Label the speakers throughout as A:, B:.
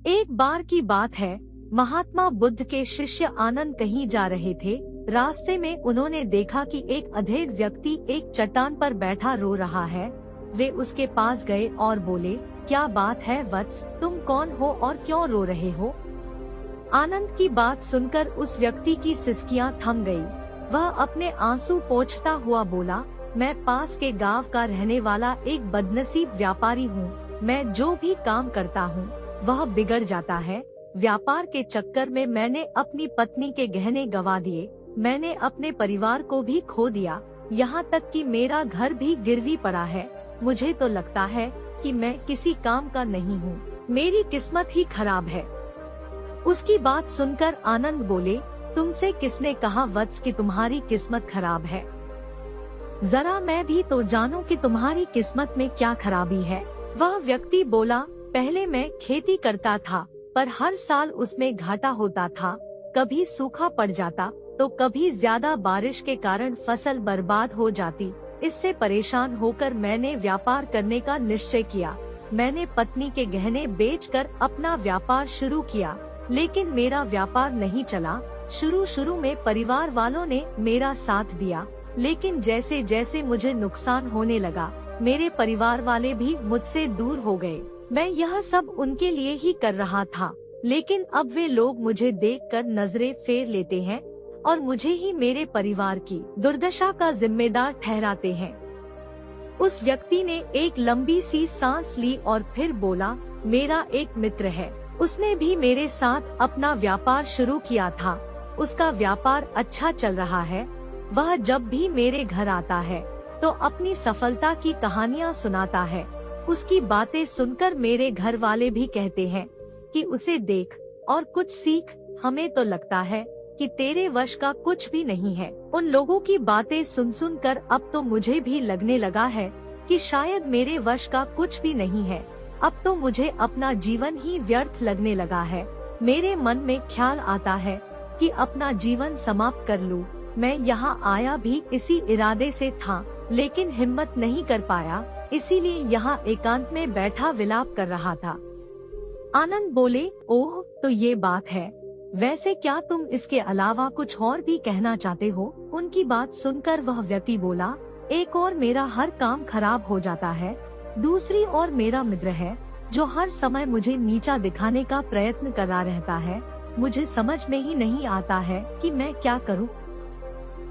A: एक बार की बात है, महात्मा बुद्ध के शिष्य आनंद कहीं जा रहे थे। रास्ते में उन्होंने देखा कि एक अधेड़ व्यक्ति एक चट्टान पर बैठा रो रहा है। वे उसके पास गए और बोले, क्या बात है वत्स, तुम कौन हो और क्यों रो रहे हो? आनंद की बात सुनकर उस व्यक्ति की सिसकियां थम गई। वह अपने आंसू पोंछता हुआ बोला, मैं पास के गांव का रहने वाला एक बदनसीब व्यापारी हूँ। मैं जो भी काम करता हूँ वह बिगड़ जाता है। व्यापार के चक्कर में मैंने अपनी पत्नी के गहने गंवा दिए, मैंने अपने परिवार को भी खो दिया, यहाँ तक कि मेरा घर भी गिरवी पड़ा है। मुझे तो लगता है कि मैं किसी काम का नहीं हूँ, मेरी किस्मत ही खराब है। उसकी बात सुनकर आनंद बोले, तुमसे किसने कहा वत्स कि तुम्हारी किस्मत खराब है? जरा मैं भी तो जानूं कि तुम्हारी किस्मत में क्या खराबी है। वह व्यक्ति बोला, पहले मैं खेती करता था, पर हर साल उसमें घाटा होता था। कभी सूखा पड़ जाता तो कभी ज्यादा बारिश के कारण फसल बर्बाद हो जाती। इससे परेशान होकर मैंने व्यापार करने का निश्चय किया। मैंने पत्नी के गहने बेचकर अपना व्यापार शुरू किया, लेकिन मेरा व्यापार नहीं चला। शुरू में परिवार वालों ने मेरा साथ दिया, लेकिन जैसे जैसे मुझे नुकसान होने लगा, मेरे परिवार वाले भी मुझसे दूर हो गए। मैं यह सब उनके लिए ही कर रहा था, लेकिन अब वे लोग मुझे देखकर नजरें फेर लेते हैं और मुझे ही मेरे परिवार की दुर्दशा का जिम्मेदार ठहराते हैं। उस व्यक्ति ने एक लंबी सी सांस ली और फिर बोला, मेरा एक मित्र है, उसने भी मेरे साथ अपना व्यापार शुरू किया था। उसका व्यापार अच्छा चल रहा है। वह जब भी मेरे घर आता है तो अपनी सफलता की कहानियाँ सुनाता है। उसकी बातें सुनकर मेरे घर वाले भी कहते हैं कि उसे देख और कुछ सीख। हमें तो लगता है कि तेरे वश का कुछ भी नहीं है। उन लोगों की बातें सुन कर अब तो मुझे भी लगने लगा है कि शायद मेरे वश का कुछ भी नहीं है। अब तो मुझे अपना जीवन ही व्यर्थ लगने लगा है। मेरे मन में ख्याल आता है कि अपना जीवन समाप्त कर लूं। मैं यहाँ आया भी इसी इरादे से था, लेकिन हिम्मत नहीं कर पाया, इसीलिए यहाँ एकांत में बैठा विलाप कर रहा था। आनंद बोले, ओह तो ये बात है। वैसे क्या तुम इसके अलावा कुछ और भी कहना चाहते हो? उनकी बात सुनकर वह व्यक्ति बोला, एक और मेरा हर काम खराब हो जाता है, दूसरी ओर मेरा मित्र है जो हर समय मुझे नीचा दिखाने का प्रयत्न करा रहता है। मुझे समझ में ही नहीं आता है कि मैं क्या करूं।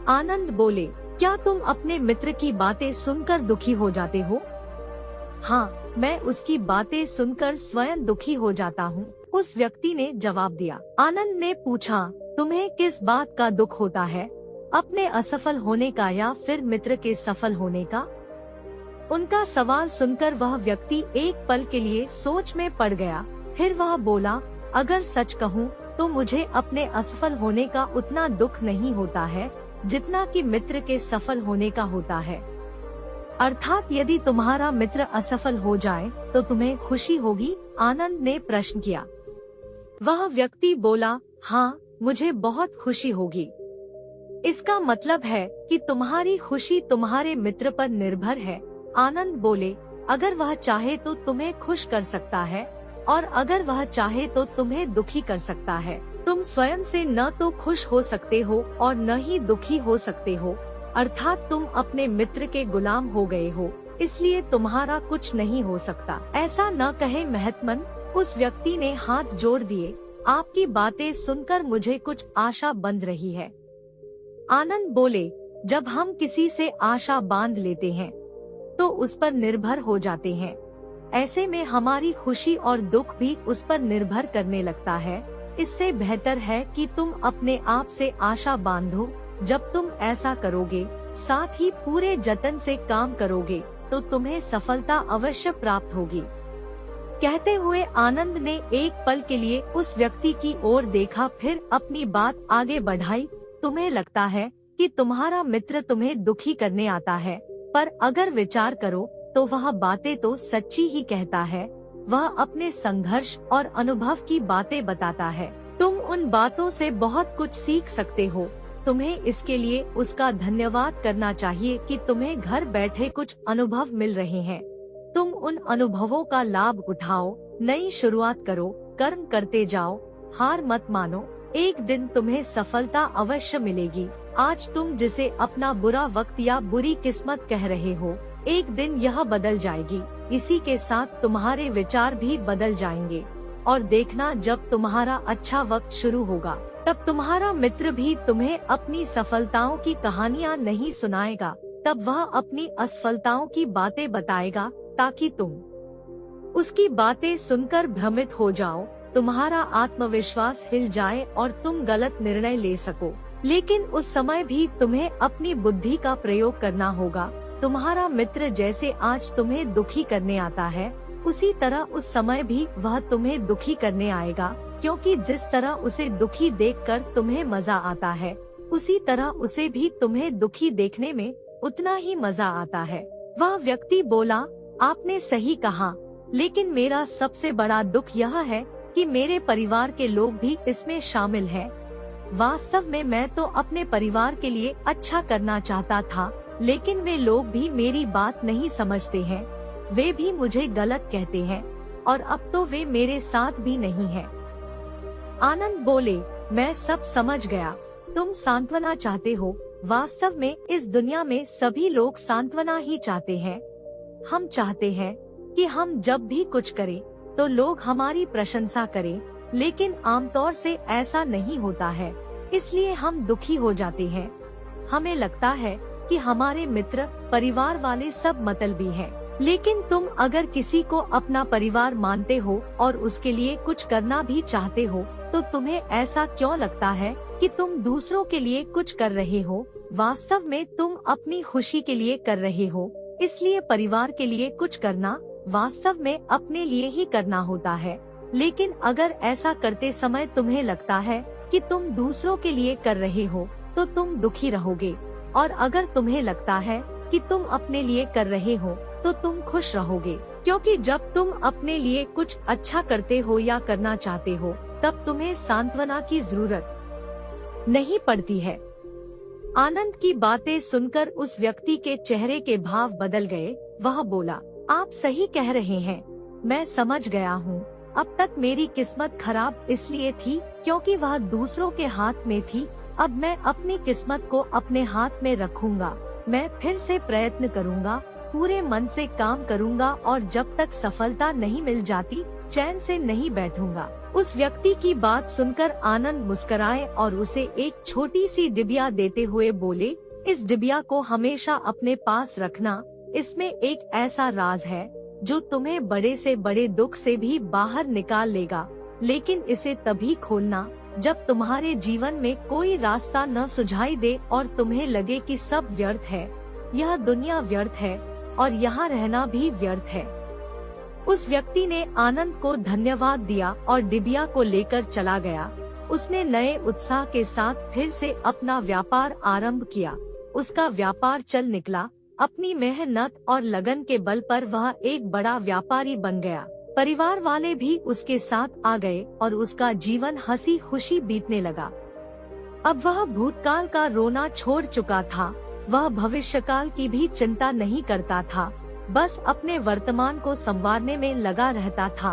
A: आनंद बोले, क्या तुम अपने मित्र की बातें सुनकर दुखी हो जाते हो? हाँ, मैं उसकी बातें सुनकर स्वयं दुखी हो जाता हूँ, उस व्यक्ति ने जवाब दिया। आनंद ने पूछा, तुम्हें किस बात का दुख होता है, अपने असफल होने का या फिर मित्र के सफल होने का? उनका सवाल सुनकर वह व्यक्ति एक पल के लिए सोच में पड़ गया। फिर वह बोला, अगर सच कहूँ तो मुझे अपने असफल होने का उतना दुख नहीं होता है जितना कि मित्र के सफल होने का होता है। अर्थात यदि तुम्हारा मित्र असफल हो जाए तो तुम्हें खुशी होगी? आनंद ने प्रश्न किया। वह व्यक्ति बोला, हाँ, मुझे बहुत खुशी होगी। इसका मतलब है कि तुम्हारी खुशी तुम्हारे मित्र पर निर्भर है। आनंद बोले, अगर वह चाहे तो तुम्हें खुश कर सकता है और अगर वह चाहे तो तुम्हें दुखी कर सकता है। तुम स्वयं से न तो खुश हो सकते हो और न ही दुखी हो सकते हो, अर्थात तुम अपने मित्र के गुलाम हो गए हो, इसलिए तुम्हारा कुछ नहीं हो सकता। ऐसा न कहे महात्मन, उस व्यक्ति ने हाथ जोड़ दिए। आपकी बातें सुनकर मुझे कुछ आशा बंध रही है। आनंद बोले, जब हम किसी से आशा बांध लेते हैं तो उस पर निर्भर हो जाते हैं। ऐसे में हमारी खुशी और दुख भी उस पर निर्भर करने लगता है। इससे बेहतर है कि तुम अपने आप से आशा बांधो। जब तुम ऐसा करोगे, साथ ही पूरे जतन से काम करोगे, तो तुम्हें सफलता अवश्य प्राप्त होगी। कहते हुए आनंद ने एक पल के लिए उस व्यक्ति की ओर देखा, फिर अपनी बात आगे बढ़ाई। तुम्हें लगता है कि तुम्हारा मित्र तुम्हें दुखी करने आता है, पर अगर विचार करो तो वह बातें तो सच्ची ही कहता है। वह अपने संघर्ष और अनुभव की बातें बताता है। तुम उन बातों से बहुत कुछ सीख सकते हो। तुम्हें इसके लिए उसका धन्यवाद करना चाहिए कि तुम्हें घर बैठे कुछ अनुभव मिल रहे हैं। तुम उन अनुभवों का लाभ उठाओ, नई शुरुआत करो, कर्म करते जाओ, हार मत मानो, एक दिन तुम्हें सफलता अवश्य मिलेगी। आज तुम जिसे अपना बुरा वक्त या बुरी किस्मत कह रहे हो, एक दिन यह बदल जाएगी। इसी के साथ तुम्हारे विचार भी बदल जाएंगे। और देखना, जब तुम्हारा अच्छा वक्त शुरू होगा तब तुम्हारा मित्र भी तुम्हें अपनी सफलताओं की कहानियाँ नहीं सुनाएगा, तब वह अपनी असफलताओं की बातें बताएगा, ताकि तुम उसकी बातें सुनकर भ्रमित हो जाओ, तुम्हारा आत्मविश्वास हिल जाए और तुम गलत निर्णय ले सको। लेकिन उस समय भी तुम्हें अपनी बुद्धि का प्रयोग करना होगा। तुम्हारा मित्र जैसे आज तुम्हें दुखी करने आता है, उसी तरह उस समय भी वह तुम्हें दुखी करने आएगा, क्योंकि जिस तरह उसे दुखी देखकर तुम्हें मजा आता है, उसी तरह उसे भी तुम्हें दुखी देखने में उतना ही मजा आता है। वह व्यक्ति बोला, आपने सही कहा, लेकिन मेरा सबसे बड़ा दुख यह है कि मेरे परिवार के लोग भी इसमें शामिल हैं। वास्तव में मैं तो अपने परिवार के लिए अच्छा करना चाहता था, लेकिन वे लोग भी मेरी बात नहीं समझते हैं। वे भी मुझे गलत कहते हैं और अब तो वे मेरे साथ भी नहीं हैं। आनंद बोले, मैं सब समझ गया, तुम सांत्वना चाहते हो। वास्तव में इस दुनिया में सभी लोग सांत्वना ही चाहते हैं। हम चाहते हैं कि हम जब भी कुछ करें तो लोग हमारी प्रशंसा करें, लेकिन आमतौर से ऐसा नहीं होता है, इसलिए हम दुखी हो जाते हैं। हमें लगता है कि हमारे मित्र, परिवार वाले सब मतलबी हैं। लेकिन तुम अगर किसी को अपना परिवार मानते हो और उसके लिए कुछ करना भी चाहते हो, तो तुम्हें ऐसा क्यों लगता है कि तुम दूसरों के लिए कुछ कर रहे हो? वास्तव में तुम अपनी खुशी के लिए कर रहे हो, इसलिए परिवार के लिए कुछ करना वास्तव में अपने लिए ही करना होता है। लेकिन अगर ऐसा करते समय तुम्हें लगता है कि तुम दूसरों के लिए कर रहे हो, तो तुम दुखी रहोगे, और अगर तुम्हें लगता है कि तुम अपने लिए कर रहे हो, तो तुम खुश रहोगे, क्योंकि जब तुम अपने लिए कुछ अच्छा करते हो या करना चाहते हो, तब तुम्हें सांत्वना की जरूरत नहीं पड़ती है। आनंद की बातें सुनकर उस व्यक्ति के चेहरे के भाव बदल गए। वह बोला, आप सही कह रहे हैं, मैं समझ गया हूँ। अब तक मेरी किस्मत खराब इसलिए थी क्योंकि वह दूसरों के हाथ में थी। अब मैं अपनी किस्मत को अपने हाथ में रखूंगा। मैं फिर से प्रयत्न करूंगा, पूरे मन से काम करूंगा, और जब तक सफलता नहीं मिल जाती, चैन से नहीं बैठूंगा। उस व्यक्ति की बात सुनकर आनंद मुस्कुराए और उसे एक छोटी सी डिबिया देते हुए बोले, इस डिबिया को हमेशा अपने पास रखना। इसमें एक ऐसा राज है जो तुम्हें बड़े से बड़े दुख से भी बाहर निकाल लेगा। लेकिन इसे तभी खोलना जब तुम्हारे जीवन में कोई रास्ता न सुझाई दे और तुम्हें लगे कि सब व्यर्थ है, यह दुनिया व्यर्थ है और यहाँ रहना भी व्यर्थ है। उस व्यक्ति ने आनंद को धन्यवाद दिया और डिबिया को लेकर चला गया। उसने नए उत्साह के साथ फिर से अपना व्यापार आरंभ किया। उसका व्यापार चल निकला। अपनी मेहनत और लगन के बल पर वह एक बड़ा व्यापारी बन गया। परिवार वाले भी उसके साथ आ गए और उसका जीवन हंसी खुशी बीतने लगा। अब वह भूतकाल का रोना छोड़ चुका था। वह भविष्यकाल की भी चिंता नहीं करता था, बस अपने वर्तमान को संवारने में लगा रहता था।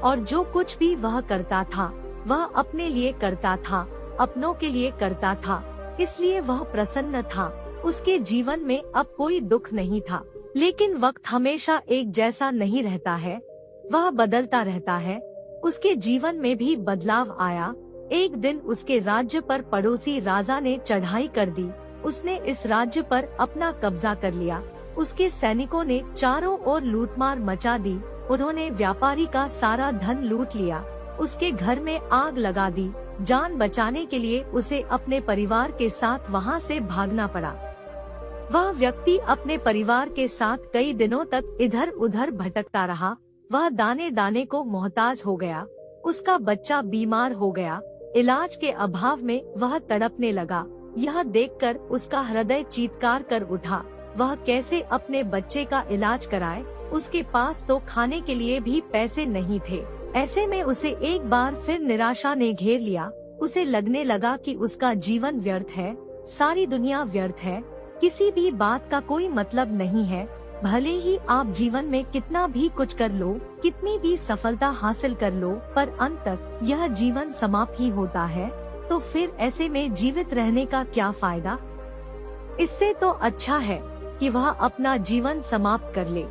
A: और जो कुछ भी वह करता था, वह अपने लिए करता था, अपनों के लिए करता था, इसलिए वह प्रसन्न था। उसके जीवन में अब कोई दुख नहीं था। लेकिन वक्त हमेशा एक जैसा नहीं रहता है, वह बदलता रहता है। उसके जीवन में भी बदलाव आया। एक दिन उसके राज्य पर पड़ोसी राजा ने चढ़ाई कर दी। उसने इस राज्य पर अपना कब्जा कर लिया। उसके सैनिकों ने चारों ओर लूटमार मचा दी। उन्होंने व्यापारी का सारा धन लूट लिया। उसके घर में आग लगा दी। जान बचाने के लिए उसे अपने परिवार के साथ वहाँ से भागना पड़ा। वह व्यक्ति अपने परिवार के साथ कई दिनों तक इधर उधर भटकता रहा। वह दाने दाने को मोहताज हो गया। उसका बच्चा बीमार हो गया। इलाज के अभाव में वह तड़पने लगा। यह देखकर उसका हृदय चीत्कार कर उठा। वह कैसे अपने बच्चे का इलाज कराए? उसके पास तो खाने के लिए भी पैसे नहीं थे। ऐसे में उसे एक बार फिर निराशा ने घेर लिया। उसे लगने लगा कि उसका जीवन व्यर्थ है, सारी दुनिया व्यर्थ है, किसी भी बात का कोई मतलब नहीं है। भले ही आप जीवन में कितना भी कुछ कर लो, कितनी भी सफलता हासिल कर लो, पर अंत तक यह जीवन समाप्त ही होता है। तो फिर ऐसे में जीवित रहने का क्या फायदा? इससे तो अच्छा है कि वह अपना जीवन समाप्त कर ले।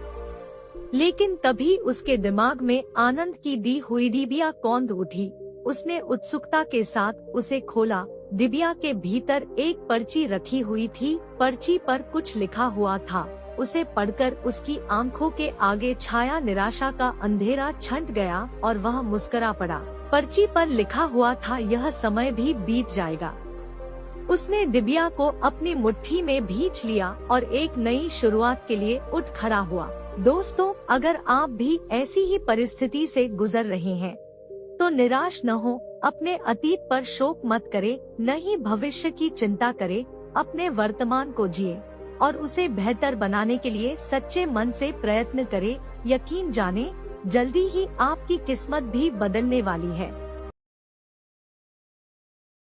A: लेकिन तभी उसके दिमाग में आनंद की दी हुई डिबिया कौंध उठी। उसने उत्सुकता के साथ उसे खोला। डिबिया के भीतर एक पर्ची रखी हुई थी। पर्ची पर कुछ लिखा हुआ था। उसे पढ़कर उसकी आंखों के आगे छाया निराशा का अंधेरा छंट गया और वह मुस्कुरा पड़ा। पर्ची पर लिखा हुआ था, यह समय भी बीत जाएगा। उसने डिबिया को अपनी मुट्ठी में भींच लिया और एक नई शुरुआत के लिए उठ खड़ा हुआ। दोस्तों, अगर आप भी ऐसी ही परिस्थिति से गुजर रहे हैं तो निराश न हो। अपने अतीत पर शोक मत करें, न ही भविष्य की चिंता करें। अपने वर्तमान को जिए और उसे बेहतर बनाने के लिए सच्चे मन से प्रयत्न करें। यकीन जाने, जल्दी ही आपकी किस्मत भी बदलने वाली है।